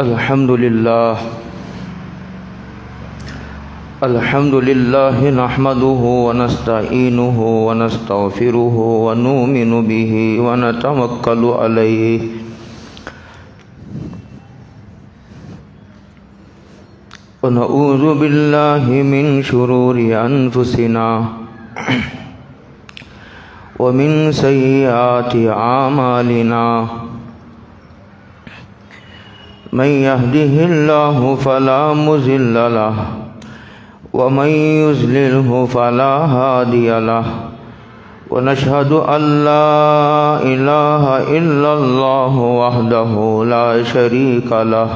الحمد لله نحمده ونستعينه ونستغفره ونؤمن به ونتوكل عليه ونعوذ بالله من شرور أنفسنا ومن سيئات أعمالنا من يهده الله فلا مضل له ومن يضلله فلا هادي له ونشهد أن لا إله إلا الله وحده لا شريك له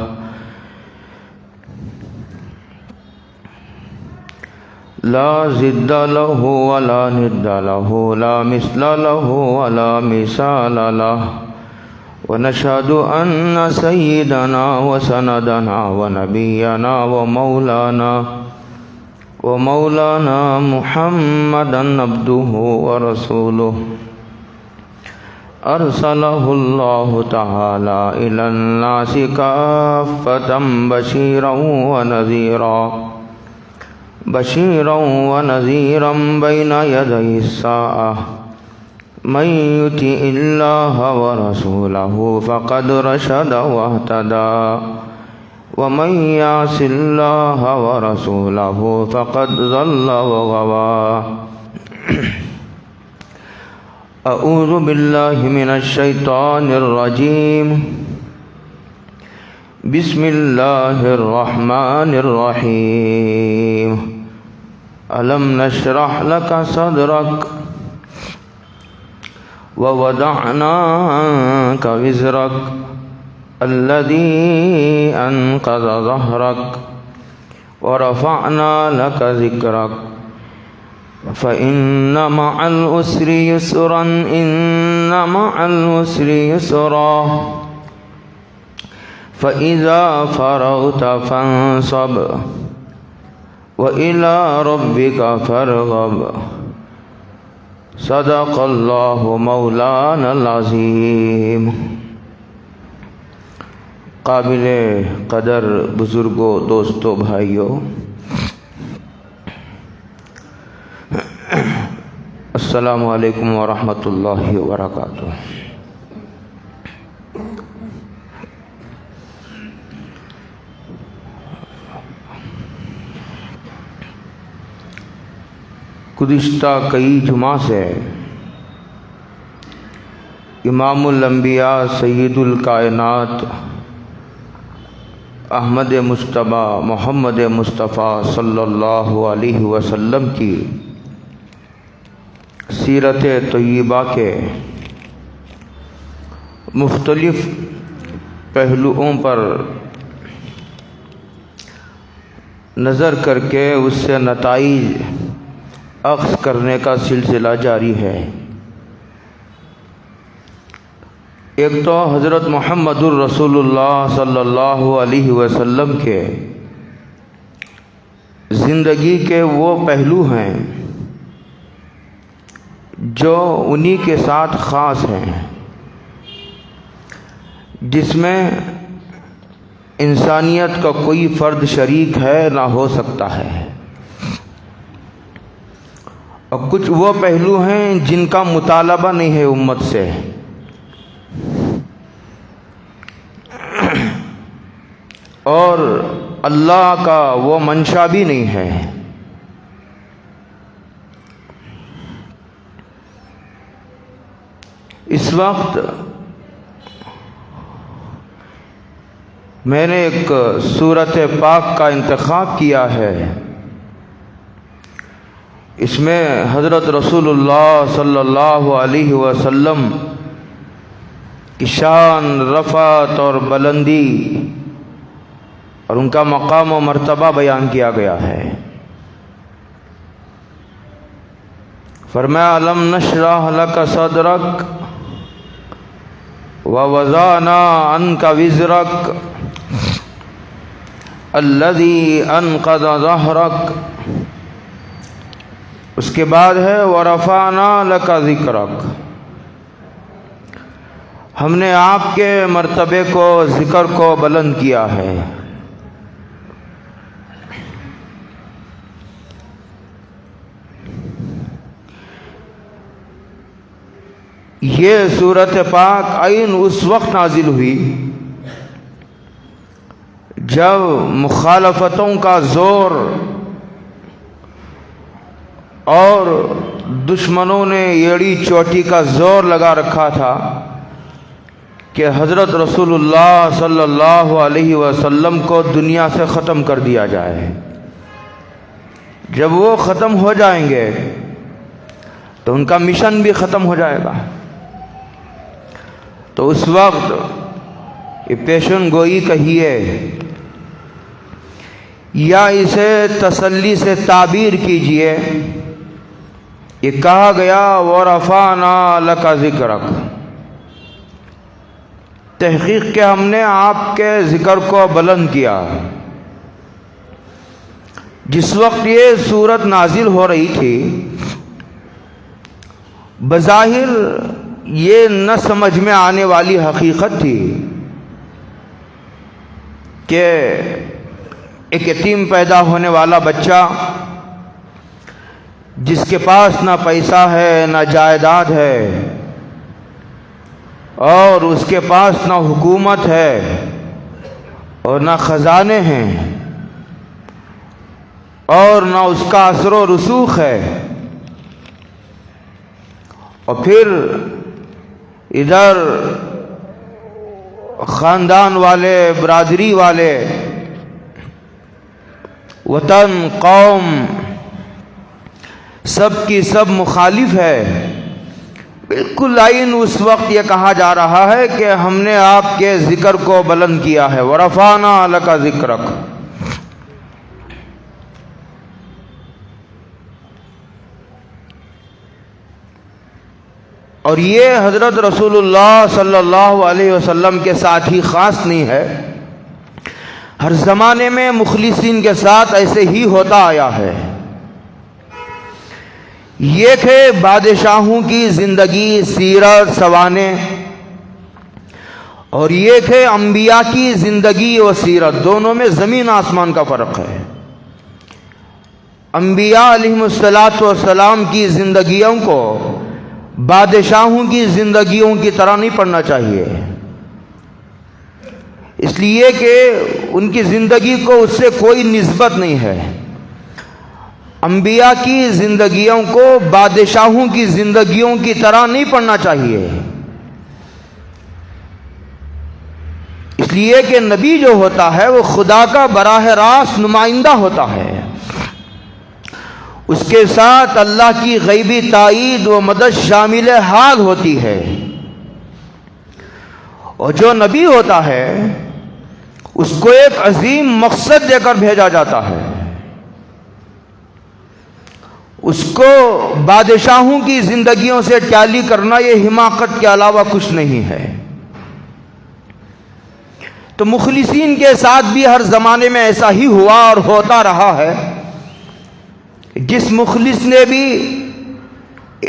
لا ضد له ولا ند له لا مثل له ولا مثال له ونشهد أن سيدنا وسندنا ونبينا ومولانا محمدا عبده ورسوله أرسله الله تعالى إلى الناس كافة بشيرا ونذيرا بين يدي الساعة من يطع الله ورسوله فقد رشد واهتدى ومن يعص الله ورسوله فقد ضل وغوى أعوذ بالله من الشيطان الرجيم بسم الله الرحمن الرحيم ألم نشرح لك صدرك ووضعنا عنك وزرك الذي أنقض ظهرك ورفعنا لك ذكرك فإن مع العسر يسرا إن مع العسر يسرا فإذا فرغت فانصب وإلى ربك فارغب صدق اللہ مولانا العظیم۔ قابل قدر بزرگوں، دوستوں، بھائیوں، السلام علیکم ورحمۃ اللہ وبرکاتہ۔ گزشتہ کئی جمعہ سے امام الانبیاء سید الکائنات احمد مجتبی محمد مصطفیٰ صلی اللہ علیہ وسلم کی سیرت طیبہ کے مختلف پہلوؤں پر نظر کر کے اس سے نتائج اخذ کرنے کا سلسلہ جاری ہے۔ ایک تو حضرت محمد الرسول اللہ صلی اللہ علیہ وسلم کے زندگی کے وہ پہلو ہیں جو انہی کے ساتھ خاص ہیں، جس میں انسانیت کا کوئی فرد شریک ہے نہ ہو سکتا ہے، اور کچھ وہ پہلو ہیں جن کا مطالبہ نہیں ہے امت سے، اور اللہ کا وہ منشا بھی نہیں ہے۔ اس وقت میں نے ایک سورت پاک کا انتخاب کیا ہے، اس میں حضرت رسول اللہ صلی اللہ علیہ وسلم کی شان، رفعت اور بلندی اور ان کا مقام و مرتبہ بیان کیا گیا ہے۔ فرمایا الم نشرح لک صدرک ووضعنا عنک وزرک الذی انقض ظہرک، اس کے بعد ہے وَرَفَعْنَا لَكَ ذِكْرَكَ، ہم نے آپ کے مرتبے کو، ذکر کو بلند کیا ہے۔ یہ سورت پاک عین اس وقت نازل ہوئی جب مخالفتوں کا زور اور دشمنوں نے ایڑی چوٹی کا زور لگا رکھا تھا کہ حضرت رسول اللہ صلی اللہ علیہ وسلم کو دنیا سے ختم کر دیا جائے۔ جب وہ ختم ہو جائیں گے تو ان کا مشن بھی ختم ہو جائے گا۔ تو اس وقت یہ پیشن گوئی کہیے یا اسے تسلی سے تعبیر کیجئے، یہ کہا گیا وَرَفَعْنَا لَكَ ذِكْرَكَ، تحقیق کہ ہم نے آپ کے ذکر کو بلند کیا۔ جس وقت یہ سورت نازل ہو رہی تھی، بظاہر یہ نہ سمجھ میں آنے والی حقیقت تھی کہ ایک یتیم پیدا ہونے والا بچہ جس کے پاس نہ پیسہ ہے نہ جائیداد ہے اور اس کے پاس نہ حکومت ہے اور نہ خزانے ہیں اور نہ اس کا اثر و رسوخ ہے، اور پھر ادھر خاندان والے، برادری والے، وطن، قوم سب کی سب مخالف ہے۔ بالکل عین اس وقت یہ کہا جا رہا ہے کہ ہم نے آپ کے ذکر کو بلند کیا ہے۔ وَرَفَعْنَا لَكَ ذِكْرَكَ۔ اور یہ حضرت رسول اللہ صلی اللہ علیہ وسلم کے ساتھ ہی خاص نہیں ہے، ہر زمانے میں مخلصین کے ساتھ ایسے ہی ہوتا آیا ہے۔ یہ کہ بادشاہوں کی زندگی، سیرت، سوانح، اور یہ کہ انبیاء کی زندگی و سیرت، دونوں میں زمین آسمان کا فرق ہے۔ انبیاء علیہم السلام کی زندگیوں کو بادشاہوں کی زندگیوں کی طرح نہیں پڑھنا چاہیے، اس لیے کہ ان کی زندگی کو اس سے کوئی نسبت نہیں ہے۔ انبیاء کی زندگیوں کو بادشاہوں کی زندگیوں کی طرح نہیں پڑھنا چاہیے، اس لیے کہ نبی جو ہوتا ہے وہ خدا کا براہ راست نمائندہ ہوتا ہے، اس کے ساتھ اللہ کی غیبی تائید و مدد شامل حال ہوتی ہے، اور جو نبی ہوتا ہے اس کو ایک عظیم مقصد دے کر بھیجا جاتا ہے، اس کو بادشاہوں کی زندگیوں سے ٹیلی کرنا یہ حماقت کے علاوہ کچھ نہیں ہے۔ تو مخلصین کے ساتھ بھی ہر زمانے میں ایسا ہی ہوا اور ہوتا رہا ہے۔ جس مخلص نے بھی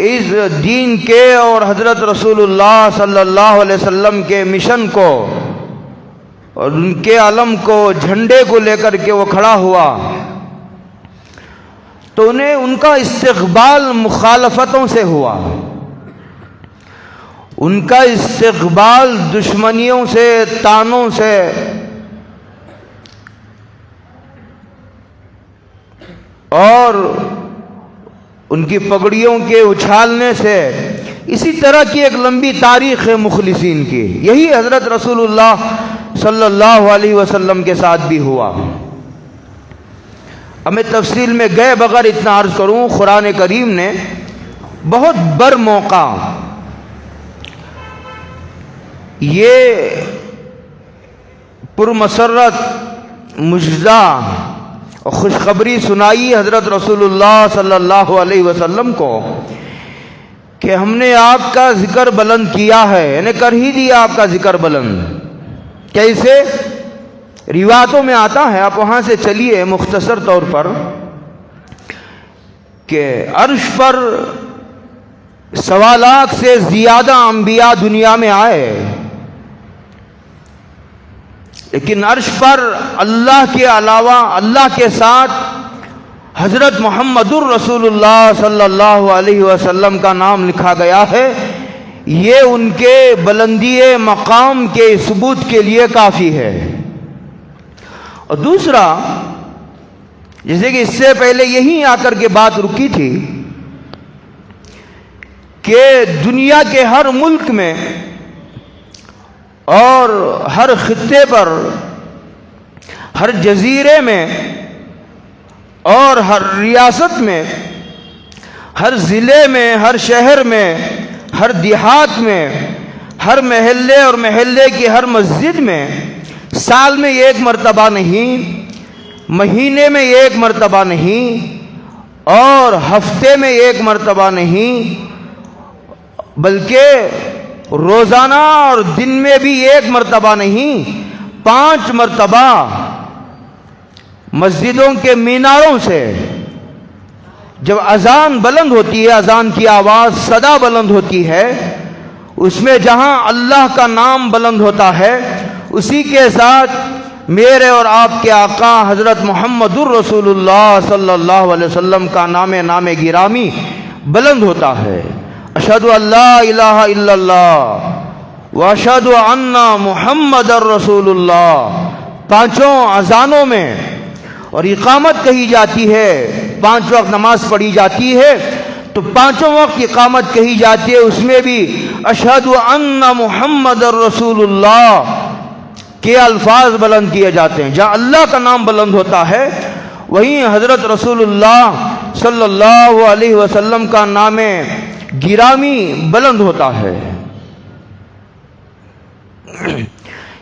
اس دین کے اور حضرت رسول اللہ صلی اللہ علیہ وسلم کے مشن کو اور ان کے علم کو، جھنڈے کو لے کر کے وہ کھڑا ہوا، تو انہیں ان کا استقبال مخالفتوں سے ہوا، ان کا استقبال دشمنیوں سے، تانوں سے، اور ان کی پگڑیوں کے اچھالنے سے۔ اسی طرح کی ایک لمبی تاریخ ہے مخلصین کی، یہی حضرت رسول اللہ صلی اللہ علیہ وسلم کے ساتھ بھی ہوا۔ اب میں تفصیل میں گئے بغیر اتنا عرض کروں، قرآن کریم نے بہت بر موقع یہ پرمسرت مجزہ اور خوشخبری سنائی حضرت رسول اللہ صلی اللہ علیہ وسلم کو کہ ہم نے آپ کا ذکر بلند کیا ہے، یعنی کر ہی دیا آپ کا ذکر بلند۔ کیسے؟ روایتوں میں آتا ہے، آپ وہاں سے چلیے مختصر طور پر، کہ عرش پر 1.25 لاکھ سے زیادہ انبیاء دنیا میں آئے، لیکن عرش پر اللہ کے علاوہ اللہ کے ساتھ حضرت محمد الرسول اللہ صلی اللہ علیہ وسلم کا نام لکھا گیا ہے، یہ ان کے بلندی مقام کے ثبوت کے لیے کافی ہے۔ اور دوسرا، جیسے کہ اس سے پہلے یہیں آ کر کے بات رکی تھی کہ دنیا کے ہر ملک میں اور ہر خطے پر، ہر جزیرے میں اور ہر ریاست میں، ہر ضلع میں، ہر شہر میں، ہر دیہات میں، ہر محلے اور محلے کی ہر مسجد میں سال میں ایک مرتبہ نہیں، مہینے میں ایک مرتبہ نہیں، اور ہفتے میں ایک مرتبہ نہیں، بلکہ روزانہ اور دن میں بھی ایک مرتبہ نہیں، 5 مرتبہ مسجدوں کے میناروں سے جب اذان بلند ہوتی ہے، اذان کی آواز صدا بلند ہوتی ہے، اس میں جہاں اللہ کا نام بلند ہوتا ہے، اسی کے ساتھ میرے اور آپ کے آقا حضرت محمد الرسول اللہ صلی اللہ علیہ وسلم کا نام گرامی بلند ہوتا ہے۔ اشہد ان لا الہ الا اللہ واشہد ان محمد الرسول اللہ، 5 اذانوں میں، اور اقامت کہی جاتی ہے، 5 وقت نماز پڑھی جاتی ہے تو 5 وقت اقامت کہی جاتی ہے، اس میں بھی اشہد ان محمد الرسول اللہ کے الفاظ بلند کیے جاتے ہیں۔ جہاں اللہ کا نام بلند ہوتا ہے، وہیں حضرت رسول اللہ صلی اللہ علیہ وسلم کا نام گرامی بلند ہوتا ہے۔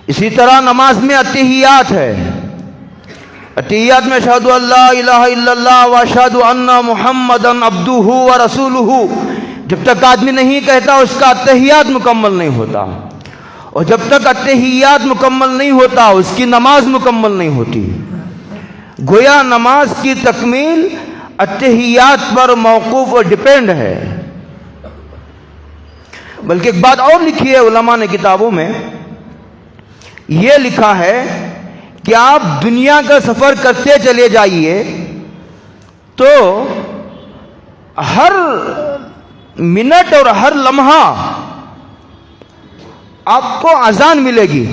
اسی طرح نماز میں اتحیات ہے، اتحیات میں اشہد ان لا الہ الا اللہ واشہد ان محمدا عبدہ ورسولہ، جب تک آدمی نہیں کہتا اس کا اتحیات مکمل نہیں ہوتا، اور جب تک اتحیات مکمل نہیں ہوتا اس کی نماز مکمل نہیں ہوتی۔ گویا نماز کی تکمیل اتحیات پر موقوف اور ڈیپینڈ ہے۔ بلکہ ایک بات اور لکھی ہے علماء نے کتابوں میں، یہ لکھا ہے کہ آپ دنیا کا سفر کرتے چلے جائیے تو ہر منٹ اور ہر لمحہ آپ کو اذان ملے گی،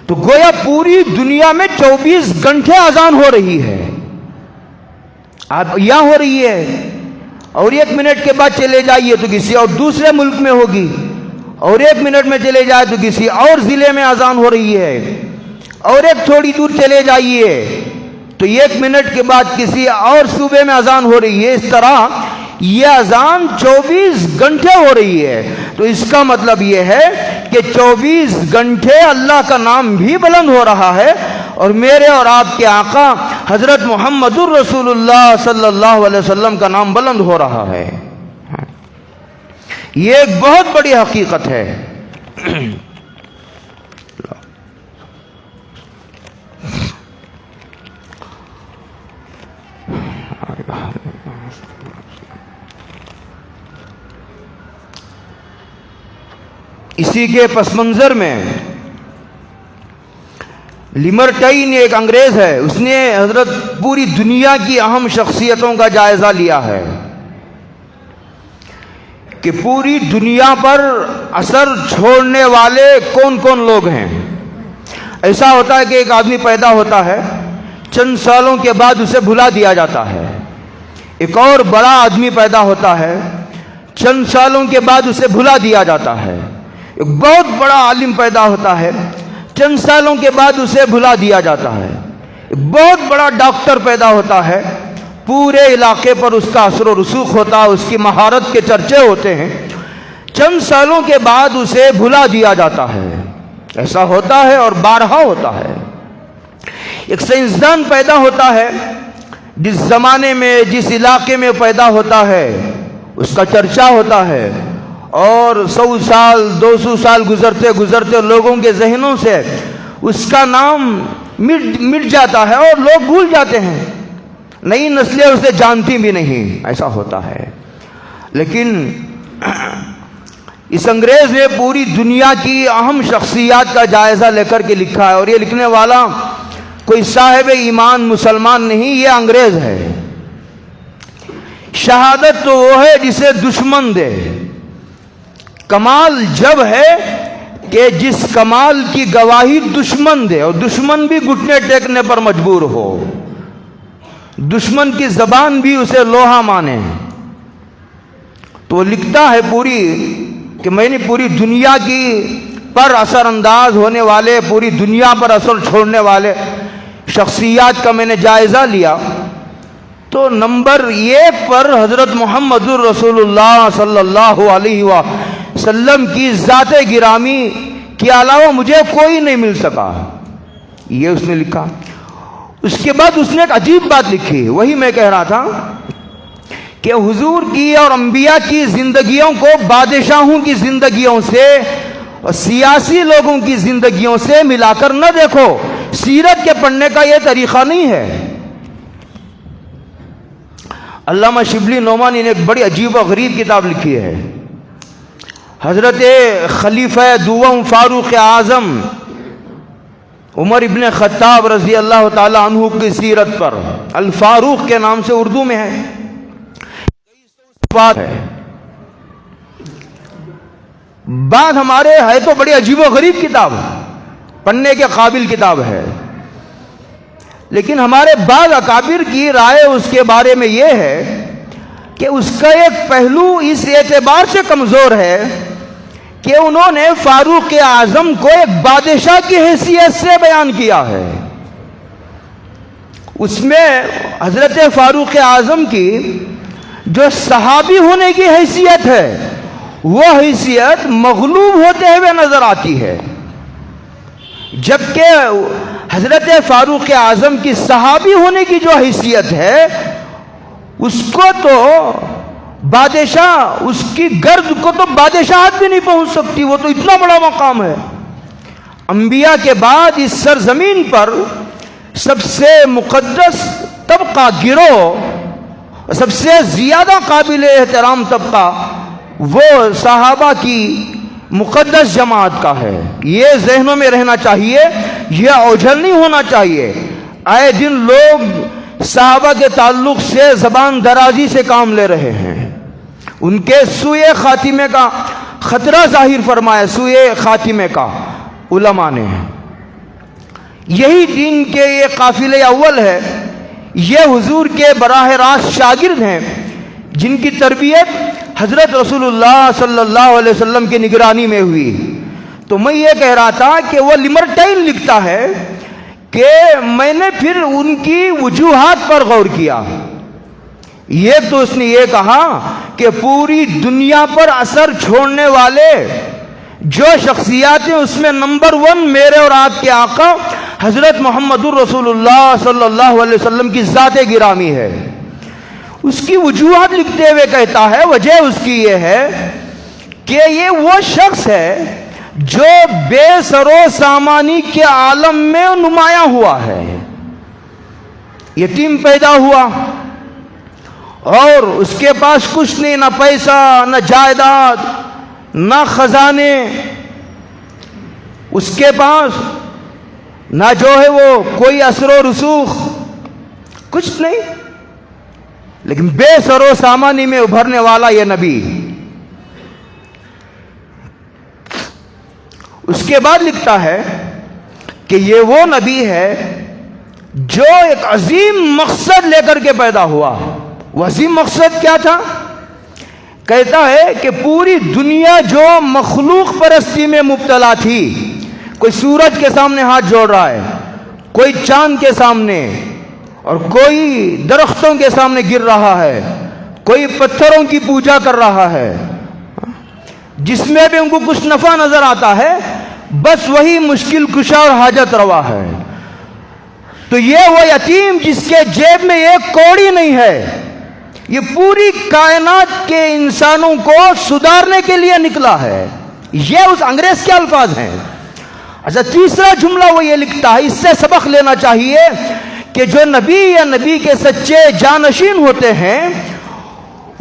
تو گویا پوری دنیا میں 24 گھنٹے اذان ہو رہی ہے۔ آپ یہاں ہو رہی ہے، اور 1 منٹ کے بعد چلے جائیے تو کسی اور دوسرے ملک میں ہوگی، اور 1 منٹ میں چلے جائے تو کسی اور ضلع میں اذان ہو رہی ہے، اور ایک تھوڑی دور چلے جائیے تو 1 منٹ کے بعد کسی اور صوبے میں اذان ہو رہی ہے۔ اس طرح یہ اذان 24 گھنٹے ہو رہی ہے۔ تو اس کا مطلب یہ ہے کہ 24 گھنٹے اللہ کا نام بھی بلند ہو رہا ہے، اور میرے اور آپ کے آقا حضرت محمد الرسول اللہ صلی اللہ علیہ وسلم کا نام بلند ہو رہا ہے۔ یہ ایک بہت بڑی حقیقت ہے۔ اسی کے پس منظر میں لیمرٹائن ایک انگریز ہے، اس نے حضرت پوری دنیا کی اہم شخصیتوں کا جائزہ لیا ہے کہ پوری دنیا پر اثر چھوڑنے والے کون کون لوگ ہیں۔ ایسا ہوتا ہے کہ ایک آدمی پیدا ہوتا ہے، چند سالوں کے بعد اسے بھلا دیا جاتا ہے۔ ایک اور بڑا آدمی پیدا ہوتا ہے، چند سالوں کے بعد اسے بھلا دیا جاتا ہے۔ ایک بہت بڑا عالم پیدا ہوتا ہے، چند سالوں کے بعد اسے بھلا دیا جاتا ہے۔ ایک بہت بڑا ڈاکٹر پیدا ہوتا ہے، پورے علاقے پر اس کا اثر و رسوخ ہوتا ہے، اس کی مہارت کے چرچے ہوتے ہیں، چند سالوں کے بعد اسے بھلا دیا جاتا ہے۔ ایسا ہوتا ہے اور بارہا ہوتا ہے۔ ایک سائنسدان پیدا ہوتا ہے، جس زمانے میں جس علاقے میں پیدا ہوتا ہے اس کا چرچا ہوتا ہے، اور 100 سال 200 سال گزرتے گزرتے لوگوں کے ذہنوں سے اس کا نام مٹ جاتا ہے اور لوگ بھول جاتے ہیں، نئی نسلیں اسے جانتی بھی نہیں۔ ایسا ہوتا ہے۔ لیکن اس انگریز نے پوری دنیا کی اہم شخصیات کا جائزہ لے کر کے لکھا ہے، اور یہ لکھنے والا کوئی صاحب ایمان مسلمان نہیں، یہ انگریز ہے۔ شہادت تو وہ ہے جسے دشمن دے، کمال جب ہے کہ جس کمال کی گواہی دشمن دے، اور دشمن بھی گھٹنے ٹیکنے پر مجبور ہو، دشمن کی زبان بھی اسے لوہا مانے۔ تو وہ لکھتا ہے کہ میں نے پوری دنیا کی پر اثر انداز ہونے والے، پوری دنیا پر اثر چھوڑنے والے شخصیات کا میں نے جائزہ لیا، تو نمبر 1 پر حضرت محمد الرسول اللہ صلی اللہ علیہ وسلم کی ذات گرامی کے علاوہ مجھے کوئی نہیں مل سکا، یہ اس نے لکھا۔ اس کے بعد اس نے ایک عجیب بات لکھی، وہی میں کہہ رہا تھا کہ حضور کی اور انبیاء کی زندگیوں کو بادشاہوں کی زندگیوں سے اور سیاسی لوگوں کی زندگیوں سے ملا کر نہ دیکھو، سیرت کے پڑھنے کا یہ طریقہ نہیں ہے۔ علامہ شبلی نعمانی نے ایک بڑی عجیب و غریب کتاب لکھی ہے، حضرت خلیفہ دوم فاروق اعظم عمر ابن خطاب رضی اللہ تعالی عنہ کی سیرت پر، الفاروق کے نام سے اردو میں ہے، بات ہے۔ بات ہمارے ہے تو بڑی عجیب و غریب کتاب، پڑھنے کے قابل کتاب ہے، لیکن ہمارے بعض اکابر کی رائے اس کے بارے میں یہ ہے کہ اس کا ایک پہلو اس اعتبار سے کمزور ہے کہ انہوں نے فاروق اعظم کو ایک بادشاہ کی حیثیت سے بیان کیا ہے۔ اس میں حضرت فاروق اعظم کی جو صحابی ہونے کی حیثیت ہے، وہ حیثیت مغلوب ہوتے ہوئے نظر آتی ہے، جبکہ حضرت فاروق اعظم کی صحابی ہونے کی جو حیثیت ہے، اس کو تو بادشاہ، اس کی گرد کو تو بادشاہت بھی نہیں پہنچ سکتی، وہ تو اتنا بڑا مقام ہے۔ انبیاء کے بعد اس سرزمین پر سب سے مقدس طبقہ، گروہ، سب سے زیادہ قابل احترام طبقہ وہ صحابہ کی مقدس جماعت کا ہے۔ یہ ذہنوں میں رہنا چاہیے، یہ اوجھل نہیں ہونا چاہیے۔ آئے دن لوگ صحابہ کے تعلق سے زبان درازی سے کام لے رہے ہیں، ان کے سوئے خاتمے کا خطرہ ظاہر فرمایا، سوئے خاتمے کا علماء نے۔ یہی دین کے یہ قافلے اول ہے، یہ حضور کے براہ راست شاگرد ہیں، جن کی تربیت حضرت رسول اللہ صلی اللہ علیہ وسلم کی نگرانی میں ہوئی۔ تو میں یہ کہہ رہا تھا کہ وہ لیمرٹائن لکھتا ہے کہ میں نے پھر ان کی وجوہات پر غور کیا۔ یہ تو اس نے یہ کہا کہ پوری دنیا پر اثر چھوڑنے والے جو شخصیات ہیں، اس میں نمبر 1 میرے اور آپ کے آقا حضرت محمد الرسول اللہ صلی اللہ علیہ وسلم کی ذات گرامی ہے۔ اس کی وجوہات لکھتے ہوئے کہتا ہے، وجہ اس کی یہ ہے کہ یہ وہ شخص ہے جو بے سر و سامانی کے عالم میں نمایاں ہوا ہے، یتیم پیدا ہوا اور اس کے پاس کچھ نہیں، نہ پیسہ، نہ جائیداد، نہ خزانے، اس کے پاس نہ جو ہے وہ کوئی اثر و رسوخ، کچھ نہیں، لیکن بے سر و سامانی میں ابھرنے والا یہ نبی۔ اس کے بعد لکھتا ہے کہ یہ وہ نبی ہے جو ایک عظیم مقصد لے کر کے پیدا ہوا۔ وہ عظیم مقصد کیا تھا؟ کہتا ہے کہ پوری دنیا جو مخلوق پرستی میں مبتلا تھی، کوئی سورج کے سامنے ہاتھ جوڑ رہا ہے، کوئی چاند کے سامنے، اور کوئی درختوں کے سامنے گر رہا ہے، کوئی پتھروں کی پوجا کر رہا ہے، جس میں بھی ان کو کچھ نفع نظر آتا ہے، بس وہی مشکل کشا اور حاجت روا ہے۔ تو یہ وہ یتیم جس کے جیب میں ایک کوڑی نہیں ہے، یہ پوری کائنات کے انسانوں کو سدھارنے کے لیے نکلا ہے۔ یہ اس انگریز کے الفاظ ہیں۔ اچھا، تیسرا جملہ وہ یہ لکھتا ہے، اس سے سبق لینا چاہیے کہ جو نبی یا نبی کے سچے جانشین ہوتے ہیں،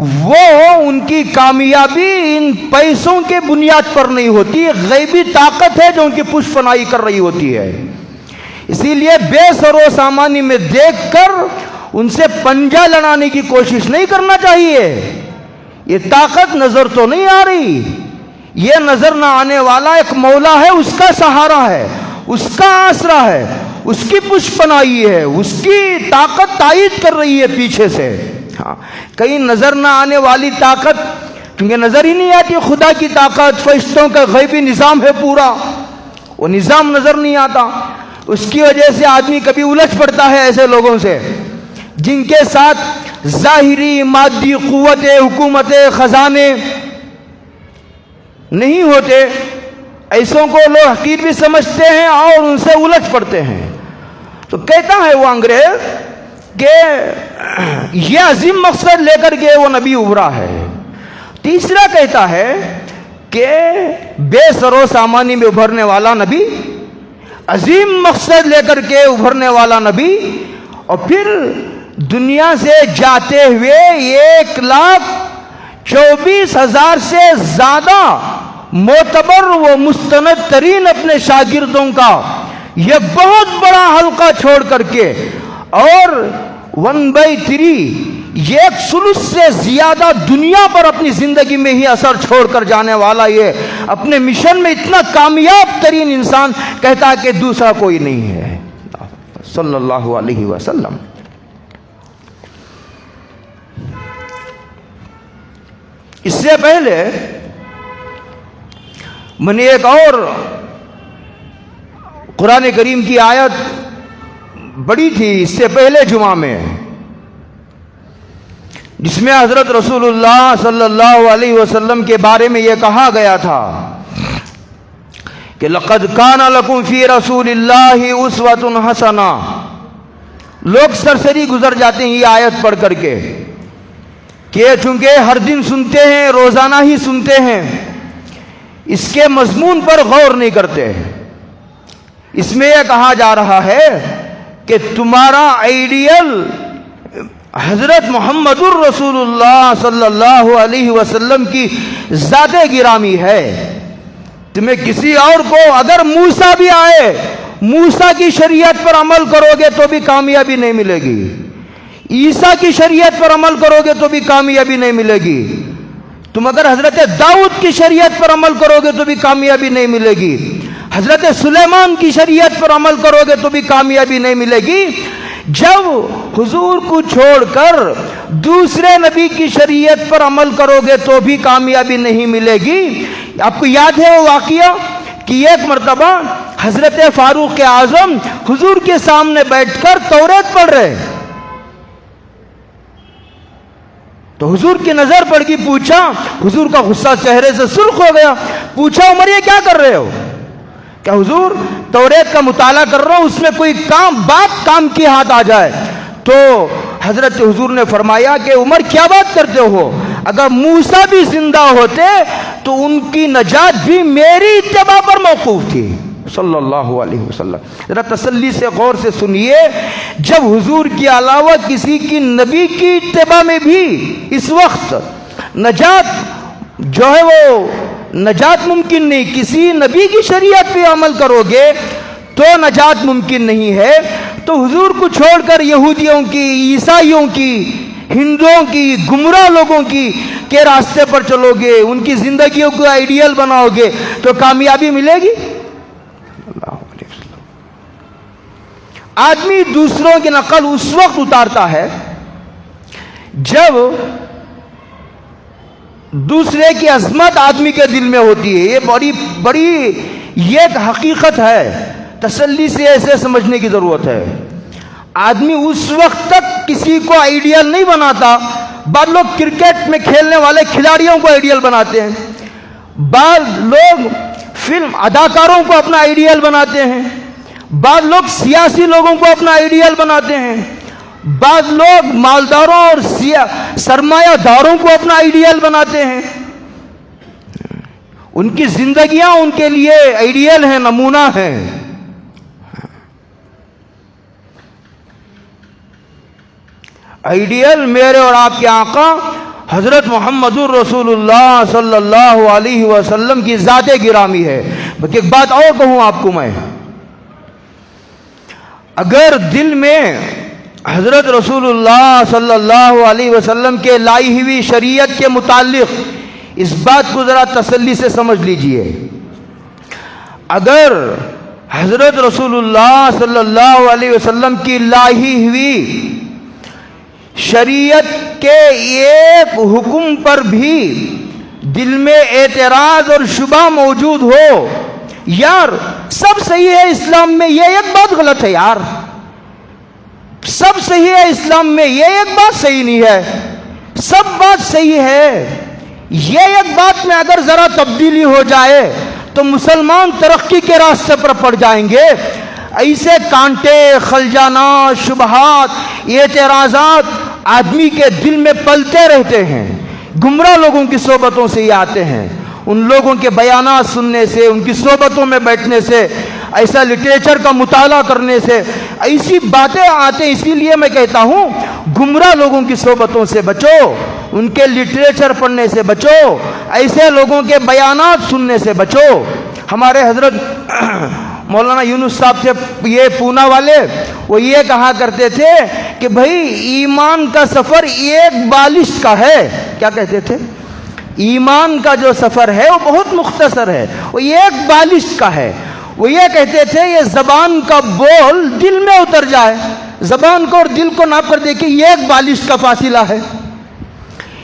وہ ان کی کامیابی ان پیسوں کے بنیاد پر نہیں ہوتی، غیبی طاقت ہے جو ان کی پشت پناہی کر رہی ہوتی ہے۔ اسی لیے بے سر و سامانی میں دیکھ کر ان سے پنجہ لڑانے کی کوشش نہیں کرنا چاہیے۔ یہ طاقت نظر تو نہیں آ رہی، یہ نظر نہ آنے والا ایک مولا ہے، اس کا سہارا ہے، اس کا آسرا ہے، اس کی پشت پناہی ہے، اس کی طاقت تائید کر رہی ہے پیچھے سے۔ ہاں، کہیں نظر نہ آنے والی طاقت، کیونکہ نظر ہی نہیں آتی خدا کی طاقت، فرشتوں کا غیبی نظام ہے پورا، وہ نظام نظر نہیں آتا۔ اس کی وجہ سے آدمی کبھی الجھ پڑتا ہے ایسے لوگوں سے جن کے ساتھ ظاہری مادی قوتیں، حکومتیں، خزانے نہیں ہوتے، ایسوں کو لوگ حقیر بھی سمجھتے ہیں اور ان سے الجھ پڑتے ہیں۔ تو کہتا ہے وہ انگریز کہ یہ عظیم مقصد لے کر کے وہ نبی ابھرا ہے۔ تیسرا کہتا ہے کہ بے سر و سامانی میں ابھرنے والا نبی، عظیم مقصد لے کر کے ابھرنے والا نبی، اور پھر دنیا سے جاتے ہوئے 1,24,000 سے زیادہ معتبر و مستند ترین اپنے شاگردوں کا یہ بہت بڑا حلقہ چھوڑ کر کے، اور 1/3 ایک ثلث سے زیادہ دنیا پر اپنی زندگی میں ہی اثر چھوڑ کر جانے والا، یہ اپنے مشن میں اتنا کامیاب ترین انسان کہتا ہے کہ دوسرا کوئی نہیں ہے، صلی اللہ علیہ وسلم۔ اس سے پہلے میں نے ایک اور قرآن کریم کی آیت پڑھی تھی اس سے پہلے جمعہ میں، جس میں حضرت رسول اللہ صلی اللہ علیہ وسلم کے بارے میں یہ کہا گیا تھا کہ لَقَدْ كَانَ لَكُمْ فِي رَسُولِ اللَّهِ أُسْوَةٌ حَسَنَةٌ۔ لوگ سرسری گزر جاتے ہیں یہ آیت پڑھ کر کے کہ چونکہ ہر دن سنتے ہیں، روزانہ ہی سنتے ہیں، اس کے مضمون پر غور نہیں کرتے۔ اس میں یہ کہا جا رہا ہے کہ تمہارا آئیڈیل حضرت محمد الرسول اللہ صلی اللہ علیہ وسلم کی ذات گرامی ہے۔ تمہیں کسی اور کو، اگر موسیٰ بھی آئے، موسیٰ کی شریعت پر عمل کرو گے تو بھی کامیابی نہیں ملے گی، عیسیٰ کی شریعت پر عمل کرو گے تو بھی کامیابی نہیں ملے گی، تم اگر حضرت داؤد کی شریعت پر عمل کرو گے تو بھی کامیابی نہیں ملے گی، حضرت سلیمان کی شریعت پر عمل کرو گے تو بھی کامیابی نہیں ملے گی۔ جب حضور کو چھوڑ کر دوسرے نبی کی شریعت پر عمل کرو گے تو بھی کامیابی نہیں ملے گی۔ آپ کو یاد ہے وہ واقعہ کہ ایک مرتبہ حضرت فاروق اعظم حضور کے سامنے بیٹھ کر توریت پڑھ رہے، تو حضور کی نظر پڑ گئی، پوچھا، حضور کا غصہ چہرے سے سرخ ہو گیا، پوچھا عمر یہ کیا کر رہے ہو؟ کہ حضور توریت کا مطالعہ کر رہا ہوں، اس میں کوئی بات کام کی ہاتھ آ جائے۔ تو حضرت حضور نے فرمایا کہ عمر کیا بات کرتے ہو، اگر موسیٰ بھی زندہ ہوتے تو ان کی نجات بھی میری اتباع پر موقوف تھی، صلی اللہ علیہ وسلم۔ ذرا تسلی سے غور سے سنیے، جب حضور کے علاوہ کسی کی نبی کی اتباع میں بھی اس وقت نجات جو ہے وہ نجات ممکن نہیں، کسی نبی کی شریعت پہ عمل کرو گے تو نجات ممکن نہیں ہے، تو حضور کو چھوڑ کر یہودیوں کی، عیسائیوں کی، ہندوؤں کی، گمراہ لوگوں کی کے راستے پر چلو گے، ان کی زندگیوں کو آئیڈیل بناؤ گے تو کامیابی ملے گی؟ آدمی دوسروں کی نقل اس وقت اتارتا ہے جب دوسرے کی عظمت آدمی کے دل میں ہوتی ہے۔ یہ بڑی ایک حقیقت ہے، تسلی سے ایسے سمجھنے کی ضرورت ہے۔ آدمی اس وقت تک کسی کو آئیڈیل نہیں بناتا، بعض لوگ کرکٹ میں کھیلنے والے کھلاڑیوں کو آئیڈیل بناتے ہیں، بعض لوگ فلم اداکاروں کو اپنا آئیڈیل بناتے ہیں، بعض لوگ سیاسی لوگوں کو اپنا آئیڈیل بناتے ہیں، بعض لوگ مالداروں اور سرمایہ داروں کو اپنا آئیڈیل بناتے ہیں۔ ان کی زندگیاں ان کے لیے آئیڈیل ہیں، نمونہ ہیں۔ آئیڈیل میرے اور آپ کے آقا حضرت محمد رسول اللہ صلی اللہ علیہ وسلم کی ذات گرامی ہے۔ بلکہ ایک بات اور کہوں آپ کو میں، اگر دل میں حضرت رسول اللہ صلی اللہ علیہ وسلم کے لائی ہوئی شریعت کے متعلق، اس بات کو ذرا تسلی سے سمجھ لیجئے، اگر حضرت رسول اللہ صلی اللہ علیہ وسلم کی لائی ہوئی شریعت کے ایک حکم پر بھی دل میں اعتراض اور شبہ موجود ہو، یار سب صحیح ہے اسلام میں، یہ ایک بات غلط ہے، یار سب صحیح ہے اسلام میں، یہ ایک بات صحیح نہیں ہے، سب بات صحیح ہے، یہ ایک بات میں اگر ذرا تبدیلی ہو جائے تو مسلمان ترقی کے راستے پر پڑ جائیں گے، ایسے کانٹے، خلجانات، شبہات، اعتراضات آدمی کے دل میں پلتے رہتے ہیں۔ گمراہ لوگوں کی صحبتوں سے یہ آتے ہیں، ان لوگوں کے بیانات سننے سے، ان کی صحبتوں میں بیٹھنے سے، ایسا لٹریچر کا مطالعہ کرنے سے ایسی باتیں آتے ہیں۔ اسی لیے میں کہتا ہوں گمراہ لوگوں کی صحبتوں سے بچو، ان کے لٹریچر پڑھنے سے بچو، ایسے لوگوں کے بیانات سننے سے بچو۔ ہمارے حضرت مولانا یونس صاحب تھے یہ پونا والے، وہ یہ کہا کرتے تھے کہ بھائی ایمان کا سفر ایک بالشت کا ہے۔ کیا کہتے تھے؟ ایمان کا جو سفر ہے وہ بہت مختصر ہے، وہ ایک بالشت کا ہے۔ وہ یہ کہتے تھے یہ زبان کا بول دل میں اتر جائے، زبان کو اور دل کو ناپ کر دیکھیں، یہ ایک بالشت کا فاصلہ ہے،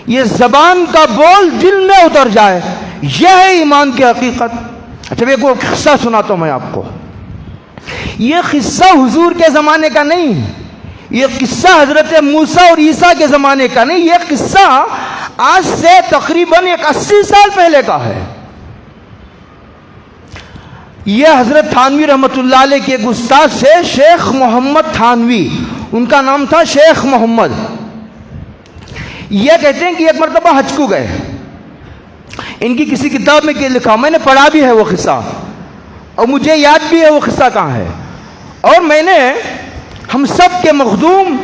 یہ زبان کا بول دل میں اتر جائے، یہ ہے ایمان کی حقیقت۔ اچھا ایک وہ قصہ سناتا ہوں میں آپ کو، یہ قصہ حضور کے زمانے کا نہیں، یہ قصہ حضرت موسیٰ اور عیسیٰ کے زمانے کا نہیں، یہ قصہ آج سے تقریباً 80 سال پہلے کا ہے۔ یہ حضرت تھانوی رحمۃ اللہ علیہ کے ایک استاد سے، شیخ محمد تھانوی ان کا نام تھا، شیخ محمد۔ یہ کہتے ہیں کہ ایک مرتبہ حج کو گئے، ان کی کسی کتاب میں لکھا، میں نے پڑھا بھی ہے وہ قصہ اور مجھے یاد بھی ہے وہ قصہ کہاں ہے، اور میں نے ہم سب کے مخدوم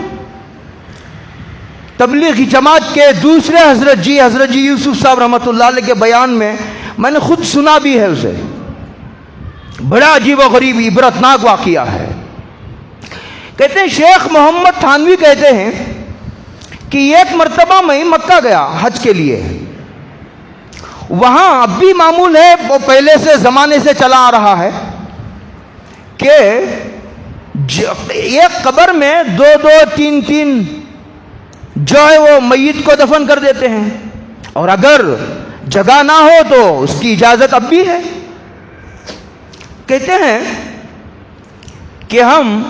تبلیغی جماعت کے دوسرے حضرت جی یوسف صاحب رحمۃ اللہ علیہ کے بیان میں نے خود سنا بھی ہے اسے، بڑا عجیب و غریب عبرتناک واقعہ ہے۔ کہتے ہیں شیخ محمد تھانوی کہتے ہیں کہ ایک مرتبہ میں مکہ گیا حج کے لیے، وہاں اب بھی معمول ہے، وہ پہلے سے زمانے سے چلا آ رہا ہے کہ ایک قبر میں دو تین جو ہے وہ میت کو دفن کر دیتے ہیں، اور اگر جگہ نہ ہو تو اس کی اجازت اب بھی ہے۔ کہتے ہیں کہ ہم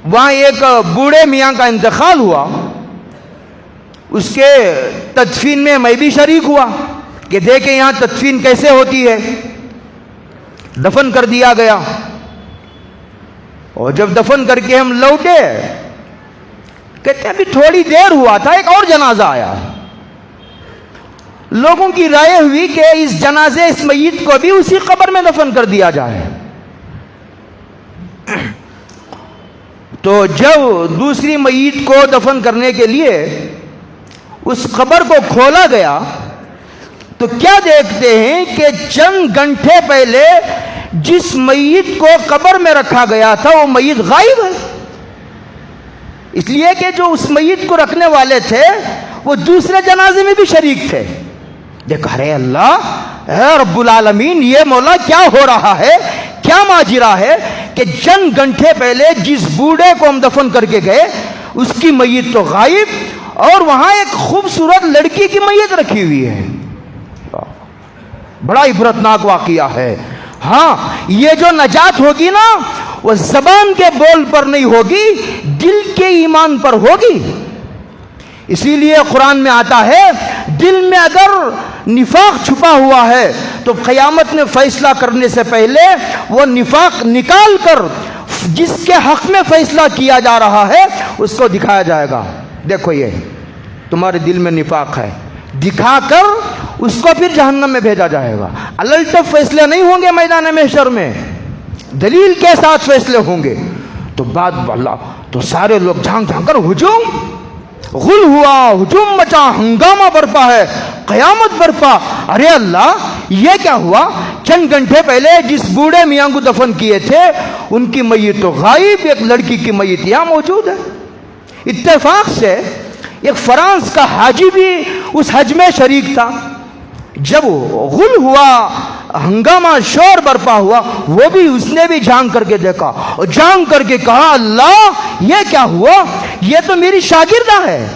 وہاں ایک بوڑھے میاں کا انتقال ہوا، اس کے تدفین میں میں بھی شریک ہوا کہ دیکھیں یہاں تدفین کیسے ہوتی ہے۔ دفن کر دیا گیا، اور جب دفن کر کے ہم لوٹے، کہتے ہیں ابھی تھوڑی دیر ہوا تھا ایک اور جنازہ آیا، لوگوں کی رائے ہوئی کہ اس جنازے اس میت کو بھی اسی قبر میں دفن کر دیا جائے۔ تو جب دوسری میت کو دفن کرنے کے لیے اس قبر کو کھولا گیا تو کیا دیکھتے ہیں کہ چند گھنٹے پہلے جس میت کو قبر میں رکھا گیا تھا وہ میت غائب ہے، اس لیے کہ جو اس میت کو رکھنے والے تھے وہ دوسرے جنازے میں بھی شریک تھے۔ دیکھا رہے اللہ اے رب العالمین، یہ مولا کیا ہو رہا ہے، کیا ماجرا ہے کہ چند گھنٹے پہلے جس بوڑھے کو ہم دفن کر کے گئے اس کی میت تو غائب، اور وہاں ایک خوبصورت لڑکی کی میت رکھی ہوئی ہے۔ بڑا عبرتناک واقعہ ہے۔ ہاں یہ جو نجات ہوگی نا وہ زبان کے بول پر نہیں ہوگی، دل کے ایمان پر ہوگی۔ اسی لیے قرآن میں آتا ہے دل میں اگر نفاق چھپا ہوا ہے تو قیامت میں فیصلہ کرنے سے پہلے وہ نفاق نکال کر جس کے حق میں فیصلہ کیا جا رہا ہے اس کو دکھایا جائے گا، دیکھو یہ تمہارے دل میں نفاق ہے، دکھا کر اس کو پھر جہنم میں بھیجا جائے گا۔ الٹف فیصلے نہیں ہوں گے میدان محشر میں، دلیل کے ساتھ فیصلے ہوں گے۔ تو بات اللہ تو سارے لوگ جھانک جھانک کر ہجوم، غل ہوا، ہجوم مچا، ہنگامہ برپا ہے، قیامت برپا۔ ارے اللہ، یہ کیا ہوا؟ چند گھنٹے پہلے جس بوڑھے میاں کو دفن کیے تھے ان کی میت تو غائب، ایک لڑکی کی میت یہاں موجود ہے۔ اتفاق سے ایک فرانس کا حاجی بھی اس حج میں شریک تھا۔ جب غل ہوا، ہنگامہ شور برپا ہوا، وہ بھی اس نے بھی جھانک کر کے دیکھا اور جھانک کر کے کہا اللہ یہ کیا ہوا؟ یہ تو میری شاگردہ ہے،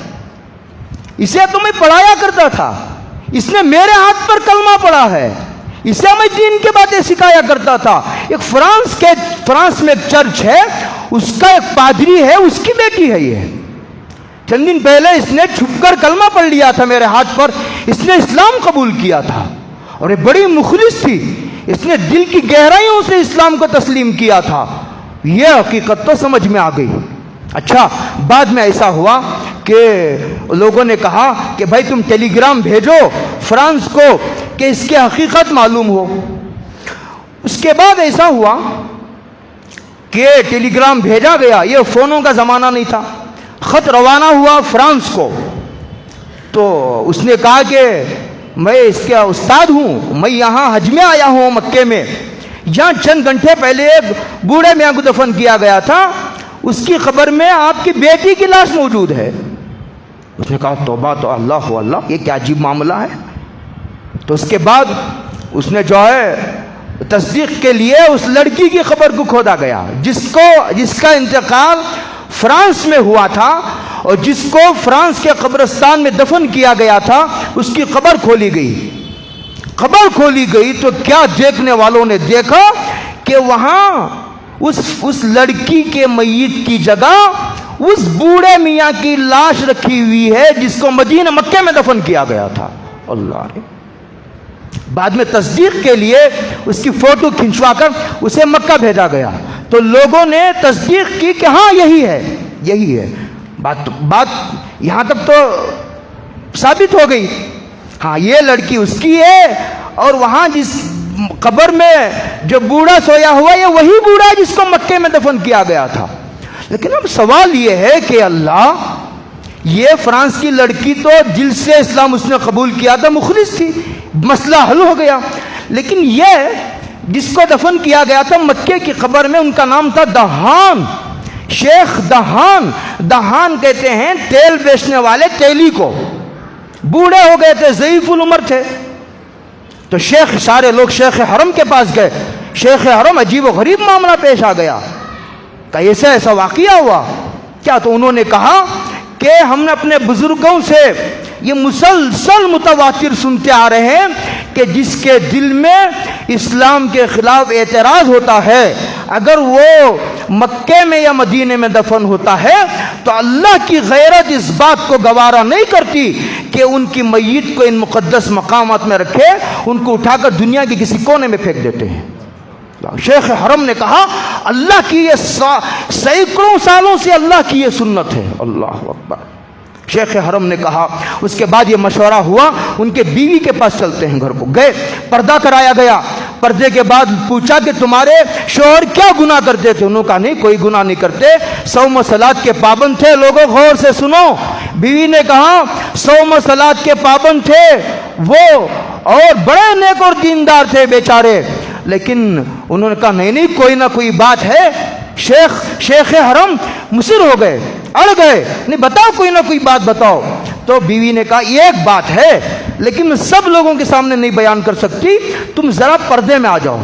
اسے تو میں پڑھایا کرتا تھا، اس نے میرے ہاتھ پر کلمہ پڑھا ہے، اسے میں دین کی باتیں سکھایا کرتا تھا۔ ایک فرانس میں ایک چرچ ہے، اس کا ایک پادری ہے، اس کی بیٹی ہے یہ۔ چند دن پہلے اس نے چھپ کر کلمہ پڑھ لیا تھا میرے ہاتھ پر، اس نے اسلام قبول کیا تھا اور یہ بڑی مخلص تھی، اس نے دل کی گہرائیوں سے اسلام کو تسلیم کیا تھا۔ یہ حقیقت تو سمجھ میں آ گئی۔ اچھا، بعد میں ایسا ہوا کہ لوگوں نے کہا کہ بھائی تم ٹیلی گرام بھیجو فرانس کو کہ اس کی حقیقت معلوم ہو۔ اس کے بعد ایسا ہوا کہ ٹیلی گرام بھیجا گیا، یہ فونوں کا زمانہ نہیں تھا، خط روانہ ہوا فرانس کو۔ تو اس نے کہا کہ میں اس کا استاد ہوں، میں یہاں حج میں آیا ہوں مکے میں، جہاں چند گھنٹے پہلے ایک بوڑھے میاں کو دفن کیا گیا تھا، اس کی قبر میں آپ کی بیٹی کی لاش موجود ہے۔ اس نے کہا توبہ تو اللہ ہو اللہ، یہ کیا عجیب معاملہ ہے۔ تو اس کے بعد اس نے جو ہے تصدیق کے لیے اس لڑکی کی قبر کو کھودا گیا جس کا انتقال فرانس میں ہوا تھا اور جس کو فرانس کے قبرستان میں دفن کیا گیا تھا، اس کی قبر کھولی گئی۔ قبر کھولی گئی تو کیا دیکھنے والوں نے دیکھا کہ وہاں اس لڑکی کے میت کی جگہ اس بوڑھے میاں کی لاش رکھی ہوئی ہے جس کو مدینہ مکے میں دفن کیا گیا تھا۔ اللہ نے بعد میں تصدیق کے لیے اس کی فوٹو کھنچوا کر اسے مکہ بھیجا گیا، تو لوگوں نے تصدیق کی کہ ہاں یہی ہے۔ بات یہاں تک تو ثابت ہو گئی، ہاں یہ لڑکی اس کی ہے، اور وہاں جس قبر میں جو بوڑھا سویا ہوا یہ وہی بوڑھا ہے جس کو مکے میں دفن کیا گیا تھا۔ لیکن اب سوال یہ ہے کہ اللہ، یہ فرانس کی لڑکی تو دل سے اسلام اس نے قبول کیا تھا، مخلص تھی، مسئلہ حل ہو گیا، لیکن یہ جس کو دفن کیا گیا تھا مکے کی قبر میں، ان کا نام تھا دہان، شیخ دہان۔ دہان کہتے ہیں تیل بیچنے والے تیلی کو، بوڑھے ہو گئے تھے، ضعیف العمر تھے، تو سارے لوگ شیخ حرم کے پاس گئے۔ شیخ حرم عجیب و غریب معاملہ پیش آ گیا، کہ ایسا واقعہ ہوا کیا؟ تو انہوں نے کہا کہ ہم نے اپنے بزرگوں سے یہ مسلسل متواتر سنتے آ رہے ہیں کہ جس کے دل میں اسلام کے خلاف اعتراض ہوتا ہے، اگر وہ مکے میں یا مدینے میں دفن ہوتا ہے تو اللہ کی غیرت اس بات کو گوارا نہیں کرتی کہ ان کی میت کو ان مقدس مقامات میں رکھے، ان کو اٹھا کر دنیا کے کسی کونے میں پھینک دیتے ہیں۔ شیخ حرم نے کہا اللہ کی یہ سینکڑوں سالوں سے اللہ کی یہ سنت ہے۔ اللہ اکبر۔ شیخ حرم نے کہا، اس کے بعد یہ مشورہ ہوا، ان کے بیوی کے پاس چلتے ہیں، گھر کو گئے، پردہ کرایا گیا۔ پردے کے بعد پوچھا کہ تمہارے شوہر کیا گناہ کرتے تھے؟ انہوں نے کہا نہیں، کوئی گناہ نہیں کرتے، صوم و صلات کے پابند تھے۔ لوگوں غور سے سنو، بیوی نے کہا صوم و صلات کے پابند تھے وہ، اور بڑے نیک اور دیندار تھے بیچارے، لیکن انہوں نے کہا نہیں کوئی نہ کوئی بات ہے۔ شیخ حرم مصر ہو گئے، اڑ گئے، نہیں بتاؤ، کوئی نہ کوئی بات بتاؤ۔ تو بیوی نے کہا ایک بات ہے لیکن میں سب لوگوں کے سامنے نہیں بیان کر سکتی، تم ذرا پردے میں آ جاؤ۔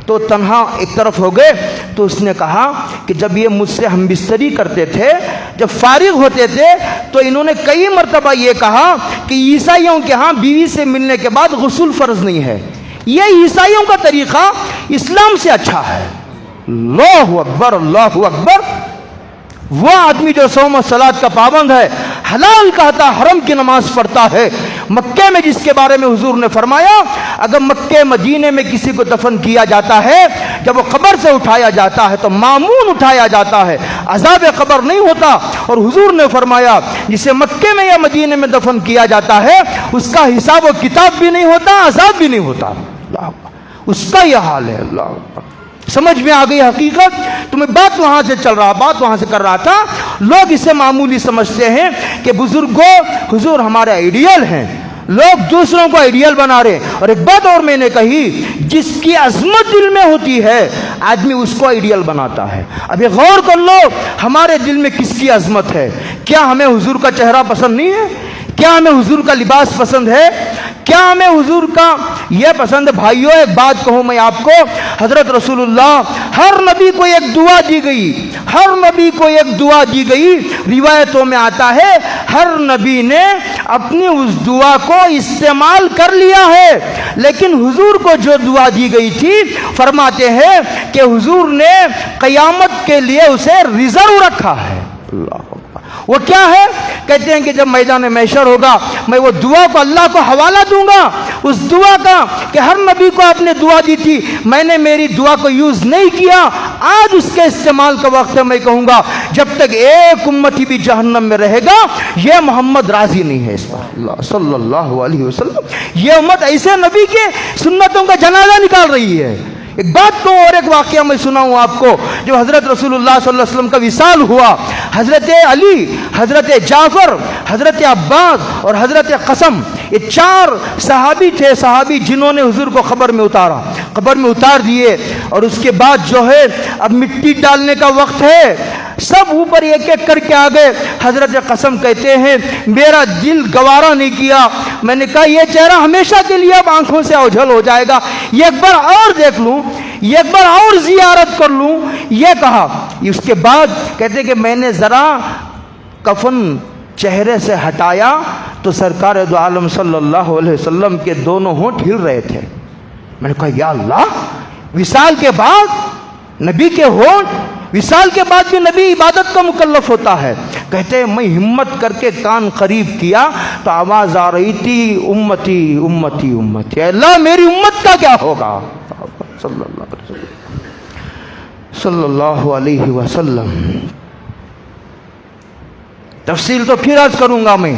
تو تنہا ایک طرف ہو گئے، تو اس نے کہا کہ جب یہ مجھ سے ہم بستری کرتے تھے، جب فارغ ہوتے تھے، تو انہوں نے کئی مرتبہ یہ کہا کہ عیسائیوں کے ہاں بیوی سے ملنے کے بعد غسل فرض نہیں ہے، یہ عیسائیوں کا طریقہ اسلام سے اچھا ہے۔ اللہ اکبر، اللہ اکبر۔ وہ آدمی جو صوم و صلات کا پابند ہے، حلال کہتا، حرم کی نماز پڑھتا ہے، مکے میں جس کے بارے میں حضور نے فرمایا اگر مکے مدینے میں کسی کو دفن کیا جاتا ہے، جب وہ قبر سے اٹھایا جاتا ہے تو معمون اٹھایا جاتا ہے، عذاب قبر نہیں ہوتا۔ اور حضور نے فرمایا جسے مکے میں یا مدینے میں دفن کیا جاتا ہے اس کا حساب و کتاب بھی نہیں ہوتا، عذاب بھی نہیں ہوتا، اس کا یہ حال ہے۔ اللہ سمجھ میں آ گئی حقیقت؟ تو میں بات وہاں سے کر رہا تھا لوگ اسے معمولی سمجھتے ہیں کہ بزرگوں حضور ہمارے آئیڈیل ہیں، لوگ دوسروں کو آئیڈیل بنا رہے ہیں۔ اور ایک بات اور میں نے کہی، جس کی عظمت دل میں ہوتی ہے آدمی اس کو آئیڈیل بناتا ہے۔ ابھی غور کر لو ہمارے دل میں کس کی عظمت ہے؟ کیا ہمیں حضور کا چہرہ پسند نہیں ہے؟ کیا ہمیں حضور کا لباس پسند ہے؟ کیا ہمیں حضور کا یہ پسند ہے؟ بھائیوں ایک بات کہوں میں آپ کو، حضرت رسول اللہ ہر نبی کو ایک دعا دی گئی، ہر نبی کو ایک دعا دی گئی، روایتوں میں آتا ہے ہر نبی نے اپنی اس دعا کو استعمال کر لیا ہے، لیکن حضور کو جو دعا دی گئی تھی فرماتے ہیں کہ حضور نے قیامت کے لیے اسے ریزرو رکھا ہے۔ اللہ وہ کیا ہے؟ کہتے ہیں کہ جب میدان محشر ہوگا میں وہ دعا کو اللہ کو حوالہ دوں گا، اس دعا کا کہ ہر نبی کو آپ نے دعا دی تھی، میں نے میری دعا کو یوز نہیں کیا، آج اس کے استعمال کا وقت ہے۔ میں کہوں گا جب تک ایک امتی بھی جہنم میں رہے گا یہ محمد راضی نہیں ہے اس پر، اللہ صلی اللہ علیہ وسلم۔ یہ امت ایسے نبی کے سنتوں کا جنازہ نکال رہی ہے۔ ایک بات کو اور ایک واقعہ میں سناؤں آپ کو، جو حضرت رسول اللہ صلی اللہ علیہ وسلم کا وصال ہوا، حضرت علی، حضرت جعفر، حضرت عباس اور حضرت قسم، یہ چار صحابی تھے، صحابی جنہوں نے حضور کو قبر میں اتارا، قبر میں اتار دیے، اور اس کے بعد جو ہے اب مٹی ڈالنے کا وقت ہے، سب اوپر ایک ایک کر کے آ گئے۔ حضرت قسم کہتے ہیں میرا دل گوارا نہیں کیا، میں نے کہا یہ چہرہ ہمیشہ کے لیے اب آنکھوں سے اوجھل ہو جائے گا، یہ ایک بار اور دیکھ لوں، یہ ایک بار اور زیارت کر لوں، یہ کہا۔ اس کے بعد کہتے کہ میں نے ذرا کفن چہرے سے ہٹایا تو سرکار دو عالم صلی اللہ علیہ وسلم کے دونوں ہونٹ ہل رہے تھے۔ میں نے کہا یا اللہ، وصال کے بعد نبی کے ہونٹ، وصال کے بعد بھی نبی عبادت کا مکلف ہوتا ہے۔ کہتے ہیں میں ہمت کر کے کان قریب کیا تو آواز آ رہی تھی امتی امتی امتی، اے اللہ میری امت کا کیا ہوگا، صلی اللہ علیہ وسلم۔ تفصیل تو پھر عرض کروں گا میں۔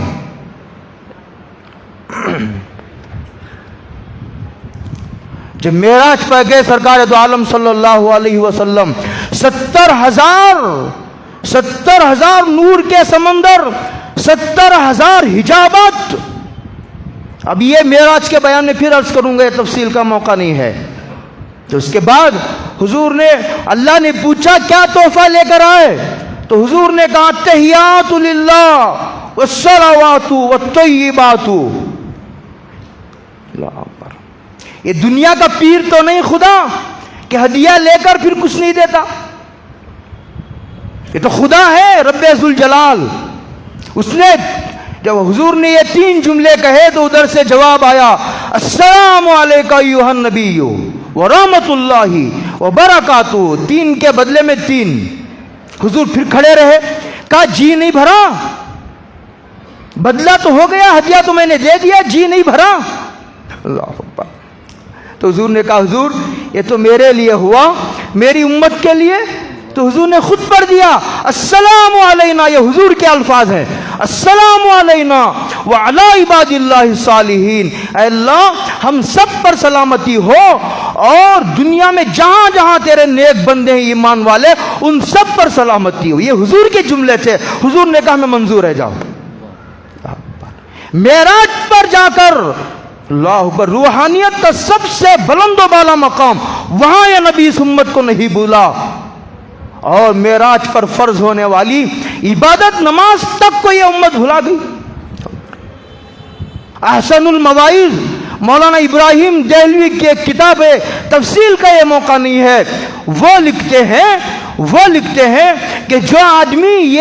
جب معراج پہ گئے سرکار دو عالم صلی اللہ علیہ وسلم، 70,000 نور کے سمندر، 70,000 حجابات۔ اب یہ معراج کے بیان میں پھر عرض کروں گا، یہ تفصیل کا موقع نہیں ہے۔ تو اس کے بعد حضور نے، اللہ نے پوچھا کیا تحفہ لے کر آئے، تو حضور نے کہا تحیات للہ والصلوات والطیبات۔ اللہ اکبر۔ یہ دنیا کا پیر تو نہیں خدا کہ ہدیہ لے کر پھر کچھ نہیں دیتا، یہ تو خدا ہے رب ذوالجلال۔ اس نے جب حضور نے یہ 3 جملے کہے تو ادھر سے جواب آیا السلام علیکہ ایھا النبی ورحمۃ اللہ وبرکاتہ، 3 کے بدلے میں 3۔ حضور پھر کھڑے رہے، کہا جی نہیں بھرا، بدلہ تو ہو گیا، ہدیہ تو میں نے دے دیا، جی نہیں بھرا۔ اللہ اکبر۔ تو حضور نے کہا حضور یہ تو میرے لیے ہوا، میری امت کے لیے تو حضور نے خود پڑھ دیا السلام علینا، یہ حضور کے الفاظ ہیں، السلام علینا وعلی عباد اللہ الصالحین، اے اللہ ہم سب پر سلامتی ہو اور دنیا میں جہاں جہاں تیرے نیک بندے ہیں ایمان والے ان سب پر سلامتی ہو۔ یہ حضور کے جملے تھے، حضور نے کہا میں منظور ہے، جاؤ۔ معراج پر جا کر اللہ اکبر، روحانیت کا سب سے بلند و بالا مقام، وہاں یہ نبی اس امت کو نہیں بھولا، اور معراج پر فرض ہونے والی عبادت نماز تک کو یہ امت بھلا گئی۔ احسن المواعظ مولانا ابراہیم دہلوی کی ایک کتاب ہے، تفصیل کا یہ موقع نہیں ہے، وہ لکھتے ہیں کہ جو آدمی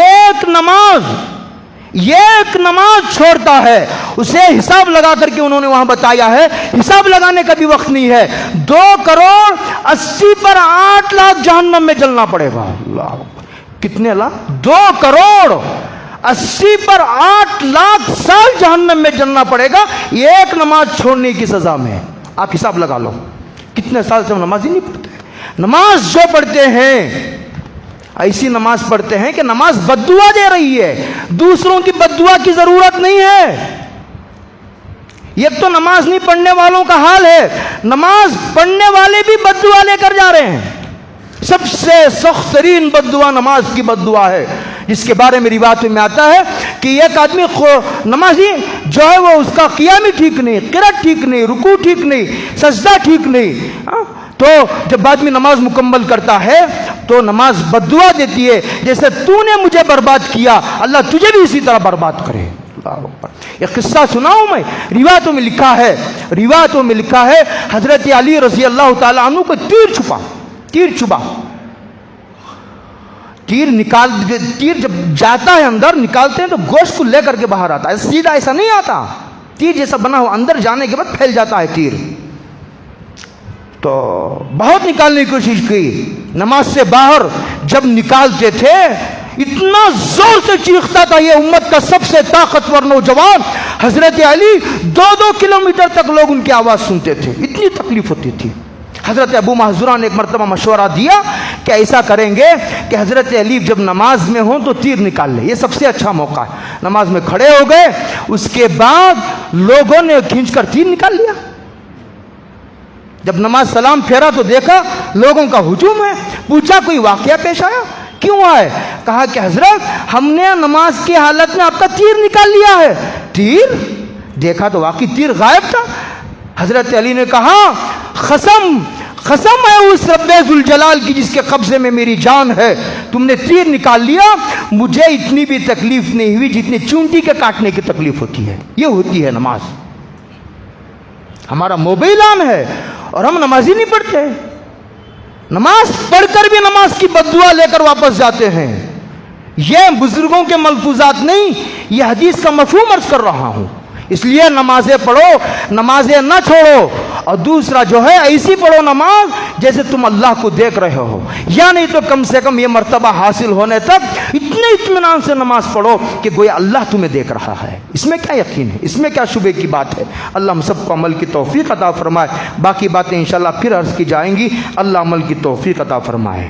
ایک نماز چھوڑتا ہے اسے حساب لگا کر کے انہوں نے وہاں بتایا ہے، حساب لگانے کا بھی وقت نہیں ہے، 2,80,00,000 پر 8,00,000 جہنم میں جلنا پڑے گا۔ اللہ کتنے لاکھ؟ 2,80,00,000 پر 8,00,000 سال جہنم میں جلنا پڑے گا ایک نماز چھوڑنے کی سزا میں۔ آپ حساب لگا لو کتنے سال سے ہم نماز ہی نہیں پڑھتے۔ نماز جو پڑھتے ہیں ایسی نماز پڑھتے ہیں کہ نماز بد دعا دے رہی ہے، دوسروں کی بد دعا کی ضرورت نہیں ہے۔ یہ تو نماز نہیں پڑھنے والوں کا حال ہے، نماز پڑھنے والے بھی بد دعا لے کر جا رہے ہیں۔ سب سے سخت ترین بد دعا نماز کی بد دعا ہے۔ جس کے بارے میں روایتوں میں آتا ہے کہ ایک آدمی نمازی جو ہے وہ اس کا قیام ہی ٹھیک نہیں، قرات ٹھیک نہیں، رکوع ٹھیک نہیں، سجدہ ٹھیک نہیں، تو جب آدمی نماز مکمل کرتا ہے تو نماز بددعا دیتی ہے، جیسے تو نے مجھے برباد کیا اللہ تجھے بھی اسی طرح برباد کرے۔ اللہ اکبر۔ ایک قصہ سناؤں میں، روایتوں میں لکھا ہے حضرت علی رضی اللہ تعالیٰ عنہ کو تیر چھپا، تیر جب جاتا ہے اندر نکالتے ہیں تو گوشت کو لے کر کے باہر آتا ہے، سیدھا ایسا نہیں آتا، تیر جیسا بنا ہوا اندر جانے کے بعد پھیل جاتا ہے تیر۔ تو بہت نکالنے کی کوشش کی، نماز سے باہر جب نکالتے تھے اتنا زور سے چیختا تھا یہ امت کا سب سے طاقتور نوجوان حضرت علی، 2 کلومیٹر تک لوگ ان کی آواز سنتے تھے، اتنی تکلیف ہوتی تھی۔ حضرت ابو محذورہ نے ایک مرتبہ مشورہ دیا کہ ایسا کریں گے کہ حضرت علی جب نماز میں ہوں تو تیر نکال لے، یہ سب سے اچھا موقع ہے۔ نماز میں کھڑے ہو گئے، اس کے بعد لوگوں نے کھینچ کر تیر نکال لیا۔ جب نماز سلام پھیرا تو دیکھا لوگوں کا ہجوم ہے، پوچھا کوئی واقعہ پیش آیا؟ کیوں آئے؟ کہا کہ حضرت ہم نے نماز کی حالت میں آپ کا تیر نکال لیا ہے۔ تیر؟ دیکھا تو واقعی تیر غائب تھا۔ حضرت علی نے کہا قسم ہے اس رب ذوالجلال کی جس کے قبضے میں میری جان ہے، تم نے تیر نکال لیا، مجھے اتنی بھی تکلیف نہیں ہوئی جتنی چونٹی کے کاٹنے کی تکلیف ہوتی ہے۔ یہ ہوتی ہے نماز۔ ہمارا موبائل آن ہے اور ہم نماز ہی نہیں پڑھتے، نماز پڑھ کر بھی نماز کی بددعا لے کر واپس جاتے ہیں۔ یہ بزرگوں کے ملفوظات نہیں، یہ حدیث کا مفہوم عرض کر رہا ہوں۔ اس لیے نمازیں پڑھو، نمازیں نہ چھوڑو، اور دوسرا جو ہے ایسی پڑھو نماز جیسے تم اللہ کو دیکھ رہے ہو، یا نہیں تو کم سے کم یہ مرتبہ حاصل ہونے تک اتنے اطمینان سے نماز پڑھو کہ گویا اللہ تمہیں دیکھ رہا ہے۔ اس میں کیا یقین ہے، اس میں کیا شبے کی بات ہے؟ اللہ ہم سب کو عمل کی توفیق عطا فرمائے۔ باقی باتیں انشاءاللہ پھر عرض کی جائیں گی۔ اللہ عمل کی توفیق عطا فرمائے۔